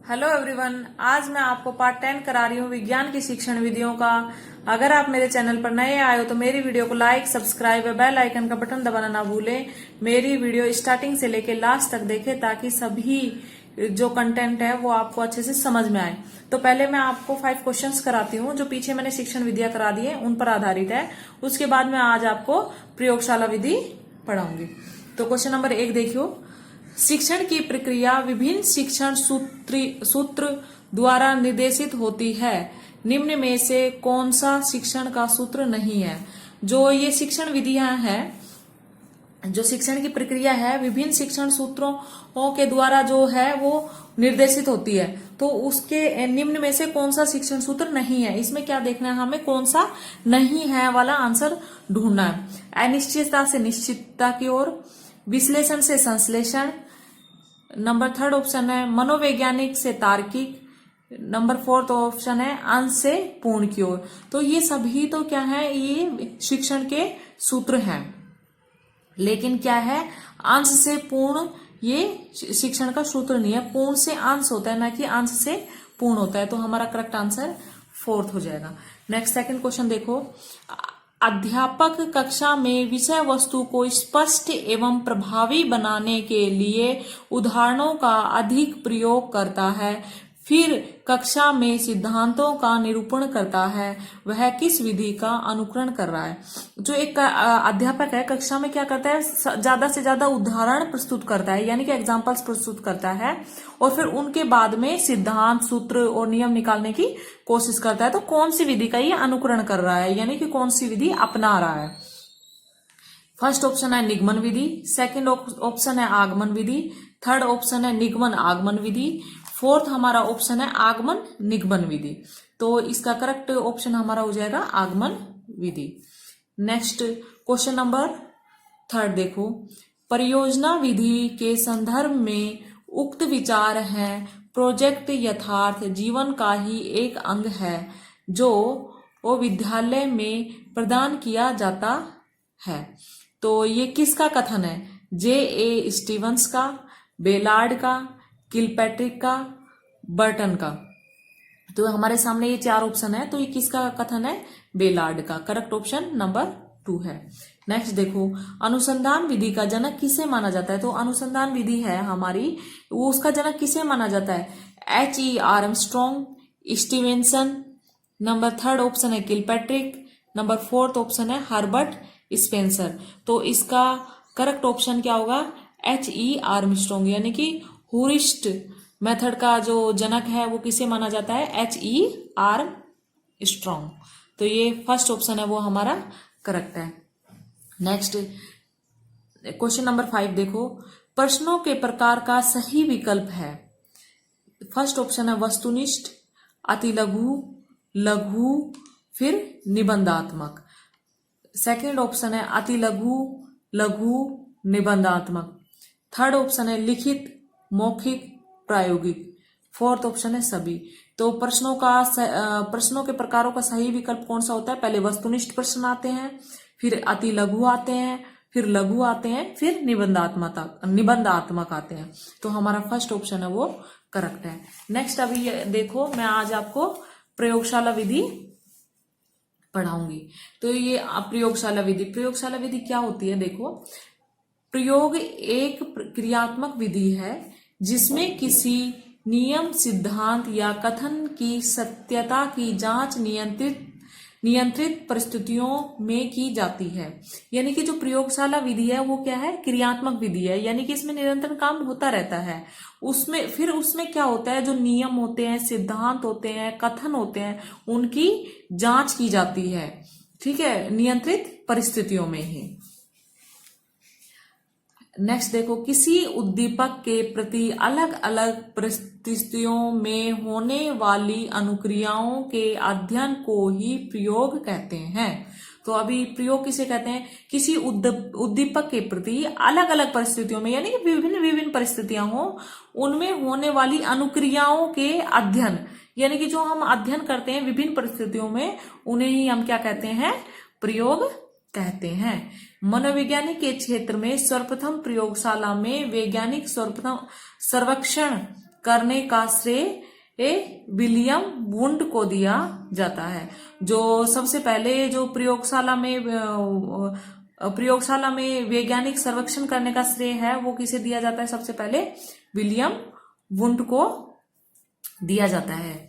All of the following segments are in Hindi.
हेलो एवरीवन, आज मैं आपको पार्ट 10 करा रही हूँ विज्ञान की शिक्षण विधियों का। अगर आप मेरे चैनल पर नए आए हो तो मेरी वीडियो को लाइक, सब्सक्राइब और बेल आइकन का बटन दबाना ना भूलें। मेरी वीडियो स्टार्टिंग से लेकर लास्ट तक देखें ताकि सभी जो कंटेंट है वो आपको अच्छे से समझ में आए। तो पहले मैं आपको 5 क्वेश्चंस कराती हूँ जो पीछे मैंने शिक्षण विधियां करा दी है उन पर आधारित है। उसके बाद मैं आज आपको प्रयोगशाला विधि पढ़ाऊंगी। तो क्वेश्चन नंबर 1 देखियो। शिक्षण की प्रक्रिया विभिन्न शिक्षण सूत्र द्वारा निर्देशित होती है। निम्न में से कौन सा शिक्षण का सूत्र नहीं है? जो ये शिक्षण विधियां हैं, जो शिक्षण की प्रक्रिया है विभिन्न शिक्षण सूत्रों के द्वारा जो है वो निर्देशित होती है, तो उसके निम्न में से कौन सा शिक्षण सूत्र नहीं है? इसमें क्या देखना है हमें, कौन सा नहीं है वाला आंसर ढूंढना है। अनिश्चितता से निश्चितता की ओर, विश्लेषण से संश्लेषण, नंबर 3 ऑप्शन है मनोवैज्ञानिक से तार्किक, नंबर 4 ऑप्शन है अंश से पूर्ण की ओर। तो ये सभी तो क्या है, ये शिक्षण के सूत्र हैं, लेकिन क्या है, अंश से पूर्ण ये शिक्षण का सूत्र नहीं है। पूर्ण से अंश होता है, ना कि अंश से पूर्ण होता है। तो हमारा करेक्ट आंसर 4 हो जाएगा। नेक्स्ट सेकंड क्वेश्चन देखो। अध्यापक कक्षा में विषय वस्तु को स्पष्ट एवं प्रभावी बनाने के लिए उदाहरणों का अधिक प्रयोग करता है, फिर कक्षा में सिद्धांतों का निरूपण करता है, वह किस विधि का अनुकरण कर रहा है? जो एक अध्यापक है कक्षा में क्या करता है, ज्यादा से ज्यादा उदाहरण प्रस्तुत करता है, यानी कि एग्जाम्पल्स प्रस्तुत करता है, और फिर उनके बाद में सिद्धांत, सूत्र और नियम निकालने की कोशिश करता है। तो कौन सी विधि का ये अनुकरण कर रहा है, यानी कि कौन सी विधि अपना रहा है? फर्स्ट ऑप्शन है निगमन विधि, सेकंड ऑप्शन है आगमन विधि, थर्ड ऑप्शन है निगमन आगमन विधि, फोर्थ हमारा ऑप्शन है आगमन निगमन विधि। तो इसका करेक्ट ऑप्शन हमारा हो जाएगा आगमन विधि। नेक्स्ट क्वेश्चन नंबर 3 देखो। परियोजना विधि के संदर्भ में उक्त विचार है प्रोजेक्ट यथार्थ जीवन का ही एक अंग है जो वो विद्यालय में प्रदान किया जाता है। तो ये किसका कथन है? J.A. स्टीवंस का, बेलार्ड का, किलपैट्रिक का, बर्टन का। तो हमारे सामने ये 4 ऑप्शन है, तो ये किसका कथन है? बेलार्ड का। करेक्ट ऑप्शन नंबर 2 है। नेक्स्ट देखो। अनुसंधान विधि का जनक किसे माना जाता है? तो अनुसंधान विधि है हमारी, वो उसका जनक किसे माना जाता है? H.E. Armstrong, Stevenson, number 3 option है किलपैट्रिक, नंबर 4 ऑप्शन है हर्बर्ट स्पेंसर। तो इसका करेक्ट ऑप्शन क्या होगा? H.E. आर्मस्ट्रॉन्ग, यानी कि हूरिस्ट मेथड का जो जनक है वो किसे माना जाता है? H.E. आर्मस्ट्रॉन्ग। तो ये फर्स्ट ऑप्शन है वो हमारा करेक्ट है। नेक्स्ट क्वेश्चन नंबर 5 देखो। प्रश्नों के प्रकार का सही विकल्प है। फर्स्ट ऑप्शन है वस्तुनिष्ठ, अति लघु, लघु, फिर निबंधात्मक। सेकंड ऑप्शन है अति लघु, लघु, निबंधात्मक। थर्ड ऑप्शन है लिखित, मौखिक, प्रायोगिक। फोर्थ ऑप्शन है सभी। तो प्रश्नों के प्रकारों का सही विकल्प कौन सा होता है? पहले वस्तुनिष्ठ प्रश्न आते हैं, फिर अति लघु आते हैं, फिर लघु आते हैं, फिर निबंधात्मक आते हैं। तो हमारा फर्स्ट ऑप्शन है वो करेक्ट है। नेक्स्ट अभी देखो, मैं आज आपको प्रयोगशाला विधि पढ़ाऊंगी। तो ये प्रयोगशाला विधि क्या होती है? देखो, प्रयोग एक क्रियात्मक विधि है जिसमें किसी नियम, सिद्धांत या कथन की सत्यता की जांच नियंत्रित परिस्थितियों में की जाती है। यानी कि जो प्रयोगशाला विधि है वो क्या है? क्रियात्मक विधि है, यानी कि इसमें निरंतर काम होता रहता है। उसमें क्या होता है, जो नियम होते हैं, सिद्धांत होते हैं, कथन होते हैं, उनकी जांच की जाती है, ठीक है, नियंत्रित परिस्थितियों में ही। नेक्स्ट देखो। किसी उद्दीपक के प्रति अलग अलग परिस्थितियों में होने वाली अनुक्रियाओं के अध्ययन को ही प्रयोग कहते हैं। तो अभी प्रयोग किसे कहते हैं? किसी उद्दीपक के प्रति अलग अलग परिस्थितियों में, यानी कि विभिन्न परिस्थितियां हो, उनमें होने वाली अनुक्रियाओं के अध्ययन, यानी कि जो हम अध्ययन करते हैं विभिन्न परिस्थितियों में, उन्हें ही हम क्या कहते हैं? प्रयोग कहते हैं। मनोविज्ञान के क्षेत्र में सर्वप्रथम प्रयोगशाला में वैज्ञानिक सर्वेक्षण करने का श्रेय विलियम वुंड को दिया जाता है। जो सबसे पहले जो प्रयोगशाला में वैज्ञानिक सर्वेक्षण करने का श्रेय है वो किसे दिया जाता है? सबसे पहले विलियम वुंड को दिया जाता है।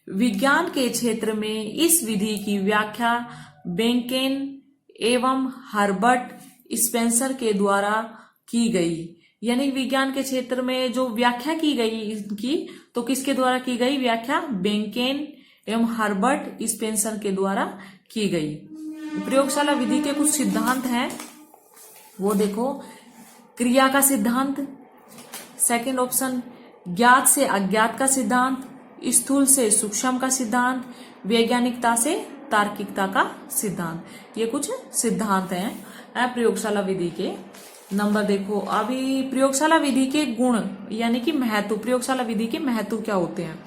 विज्ञान के क्षेत्र में इस विधि की व्याख्या बेंकेन एवं हर्बर्ट स्पेंसर के द्वारा की गई। यानी विज्ञान के क्षेत्र में जो व्याख्या की गई इनकी, तो किसके द्वारा की गई व्याख्या? बेंकेन एवं हर्बर्ट स्पेंसर के द्वारा की गई। प्रयोगशाला विधि के कुछ सिद्धांत हैं, वो देखो। क्रिया का सिद्धांत, सेकंड ऑप्शन ज्ञात से अज्ञात का सिद्धांत, स्थूल से सूक्ष्म का सिद्धांत, वैज्ञानिकता से तार्किकता का सिद्धांत। ये कुछ सिद्धांत हैं प्रयोगशाला विधि के। नंबर देखो, अभी प्रयोगशाला विधि के गुण यानी कि महत्व, प्रयोगशाला विधि के महत्व क्या होते हैं?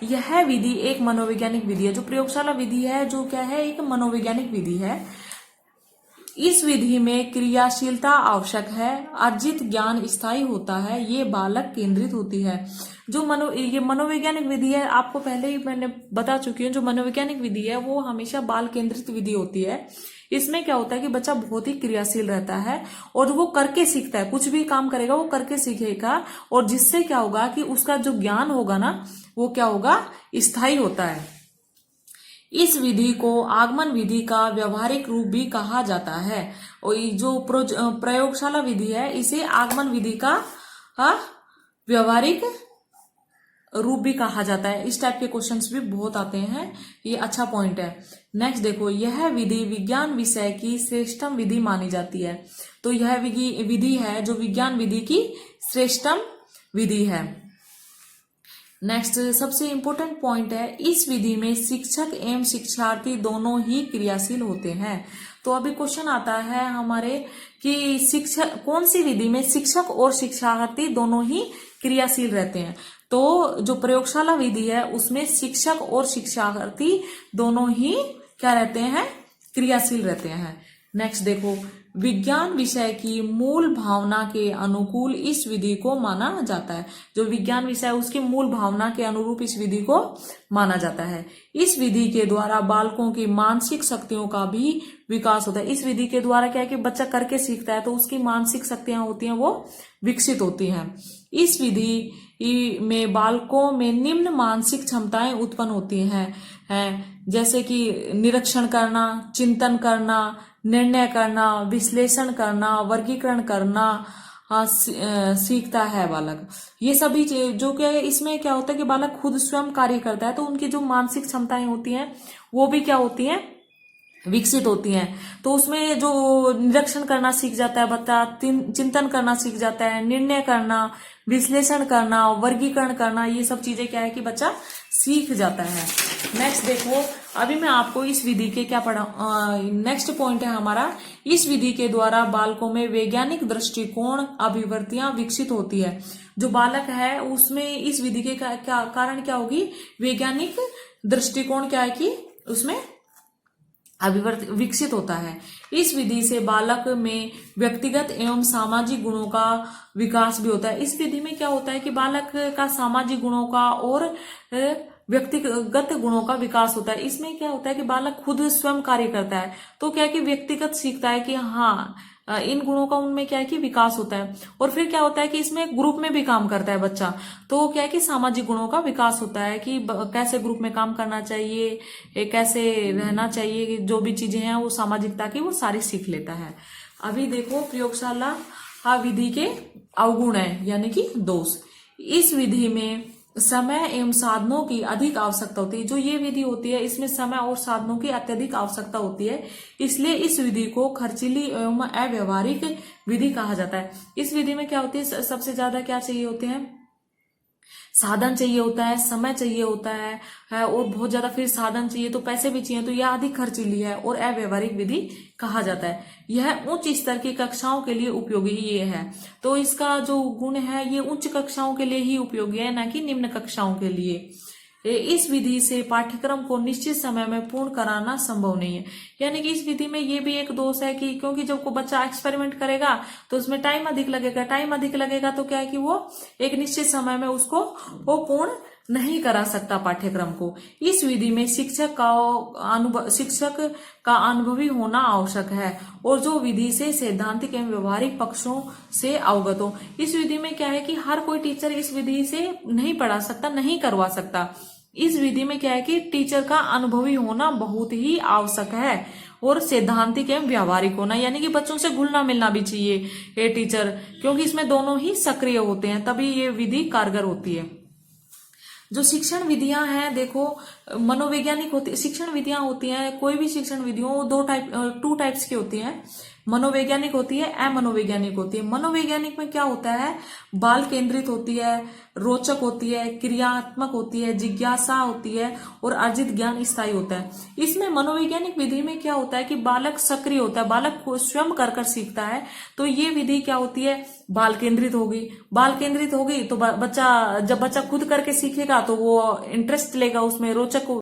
यह विधि एक मनोवैज्ञानिक विधि है। जो प्रयोगशाला विधि है जो क्या है? एक मनोवैज्ञानिक विधि है। इस विधि में क्रियाशीलता आवश्यक है, अर्जित ज्ञान स्थायी होता है, ये बालक केंद्रित होती है। जो ये मनोवैज्ञानिक विधि है, आपको पहले ही मैंने बता चुकी हूँ, जो मनोवैज्ञानिक विधि है वो हमेशा बाल केंद्रित विधि होती है। इसमें क्या होता है कि बच्चा बहुत ही क्रियाशील रहता है और वो करके सीखता है, कुछ भी काम करेगा वो करके सीखेगा, और जिससे क्या होगा कि उसका जो ज्ञान होगा ना वो क्या होगा? स्थायी होता है। इस विधि को आगमन विधि का व्यवहारिक रूप भी कहा जाता है। और जो प्रयोगशाला विधि है इसे आगमन विधि का व्यवहारिक रूप भी कहा जाता है। इस टाइप के क्वेश्चंस भी बहुत आते हैं, ये अच्छा पॉइंट है। नेक्स्ट देखो, यह विधि विज्ञान विषय की श्रेष्ठतम विधि मानी जाती है। तो यह विधि है जो विज्ञान विधि की श्रेष्ठतम विधि है। नेक्स्ट सबसे इंपॉर्टेंट पॉइंट है, इस विधि में शिक्षक एवं शिक्षार्थी दोनों ही क्रियाशील होते हैं। तो अभी क्वेश्चन आता है हमारे कि शिक्षक, कौन सी विधि में शिक्षक और शिक्षार्थी दोनों ही क्रियाशील रहते हैं? तो जो प्रयोगशाला विधि है उसमें शिक्षक और शिक्षार्थी दोनों ही क्या रहते हैं? क्रियाशील रहते हैं। नेक्स्ट देखो, विज्ञान विषय की मूल भावना के अनुकूल इस विधि को माना जाता है। जो विज्ञान विषय है उसकी मूल भावना के अनुरूप इस विधि को माना जाता है। इस विधि के द्वारा बालकों की मानसिक शक्तियों का भी विकास होता है। इस विधि के द्वारा क्या है कि बच्चा करके सीखता है तो उसकी मानसिक शक्तियां होती हैं वो विकसित होती हैं। इस विधि में बालकों में निम्न मानसिक क्षमताएं उत्पन्न होती हैं, जैसे कि निरीक्षण करना, चिंतन करना, निर्णय करना, विश्लेषण करना, वर्गीकरण करना सीखता है बालक। ये सभी जो क्या है, इसमें क्या होता है कि बालक खुद स्वयं कार्य करता है तो उनकी जो मानसिक क्षमताएं होती हैं वो भी क्या होती हैं? विकसित होती हैं। तो उसमें जो निरीक्षण करना सीख जाता है बच्चा, चिंतन करना सीख जाता है, निर्णय करना, विश्लेषण करना, वर्गीकरण करना, ये सब चीजें क्या है कि बच्चा सीख जाता है। नेक्स्ट देखो, अभी मैं आपको इस विधि के क्या पढ़ा, नेक्स्ट पॉइंट है हमारा, इस विधि के द्वारा बालकों में वैज्ञानिक दृष्टिकोण अभिवृत्तियां विकसित होती है। जो बालक है उसमें इस विधि के क्या कारण क्या होगी? वैज्ञानिक दृष्टिकोण क्या है कि उसमें विकसित होता है। इस विधि से बालक में व्यक्तिगत एवं सामाजिक गुणों का विकास भी होता है। इस विधि में क्या होता है कि बालक का सामाजिक गुणों का और व्यक्तिगत गुणों का विकास होता है। इसमें क्या होता है कि बालक खुद स्वयं कार्य करता है तो क्या है कि व्यक्तिगत सीखता है कि हाँ इन गुणों का उनमें क्या है कि विकास होता है। और फिर क्या होता है कि इसमें ग्रुप में भी काम करता है बच्चा, तो क्या है कि सामाजिक गुणों का विकास होता है कि कैसे ग्रुप में काम करना चाहिए, कैसे रहना चाहिए, जो भी चीजें हैं वो सामाजिकता की वो सारी सीख लेता है। अभी देखो प्रयोगशाला विधि के अवगुण है यानी कि दोष। इस विधि में समय एवं साधनों की अधिक आवश्यकता होती है। जो ये विधि होती है इसमें समय और साधनों की अत्यधिक आवश्यकता होती है, इसलिए इस विधि को खर्चीली एवं अव्यवहारिक विधि कहा जाता है। इस विधि में क्या होती है, सबसे ज्यादा क्या चाहिए होते हैं? साधन चाहिए होता है, समय चाहिए होता है और बहुत ज्यादा फिर साधन चाहिए तो पैसे भी चाहिए, तो यह अधिक खर्चीली है और अव्यवहारिक विधि कहा जाता है। यह उच्च स्तर की कक्षाओं के लिए उपयोगी ये है। तो इसका जो गुण है ये उच्च कक्षाओं के लिए ही उपयोगी है, ना कि निम्न कक्षाओं के लिए। इस विधि से पाठ्यक्रम को निश्चित समय में पूर्ण कराना संभव नहीं है। यानी कि इस विधि में ये भी एक दोष है कि क्योंकि जब को बच्चा एक्सपेरिमेंट करेगा तो उसमें टाइम अधिक लगेगा तो क्या है कि वो एक निश्चित समय में उसको वो पूर्ण नहीं करा सकता पाठ्यक्रम को। इस विधि में शिक्षक का अनुभवी होना आवश्यक है और जो विधि से सैद्धांतिक एवं व्यवहारिक पक्षों से अवगत हो। इस विधि में क्या है कि हर कोई टीचर इस विधि से नहीं पढ़ा सकता, नहीं करवा सकता। इस विधि में क्या है कि टीचर का अनुभवी होना बहुत ही आवश्यक है और सैद्धांतिक एवं व्यवहारिक होना, यानी कि बच्चों से घुलना मिलना भी चाहिए ये टीचर, क्योंकि इसमें दोनों ही सक्रिय होते हैं, तभी ये विधि कारगर होती है। जो शिक्षण विधियां हैं, देखो मनोवैज्ञानिक होती शिक्षण विधियां होती हैं, कोई भी शिक्षण विधियों टू टाइप्स की होती हैं। मनोवैज्ञानिक होती है, अमनोवैज्ञानिक होती है। मनोवैज्ञानिक में क्या होता है, बाल केंद्रित होती है, रोचक होती है, क्रियात्मक होती है, जिज्ञासा होती है और अर्जित ज्ञान स्थायी होता है। इसमें मनोवैज्ञानिक विधि में क्या होता है कि बालक सक्रिय होता है, बालक को स्वयं कर सीखता है। तो ये विधि क्या होती है, बाल केंद्रित होगी। तो जब बच्चा खुद करके सीखेगा तो वो इंटरेस्ट लेगा उसमें, रोचक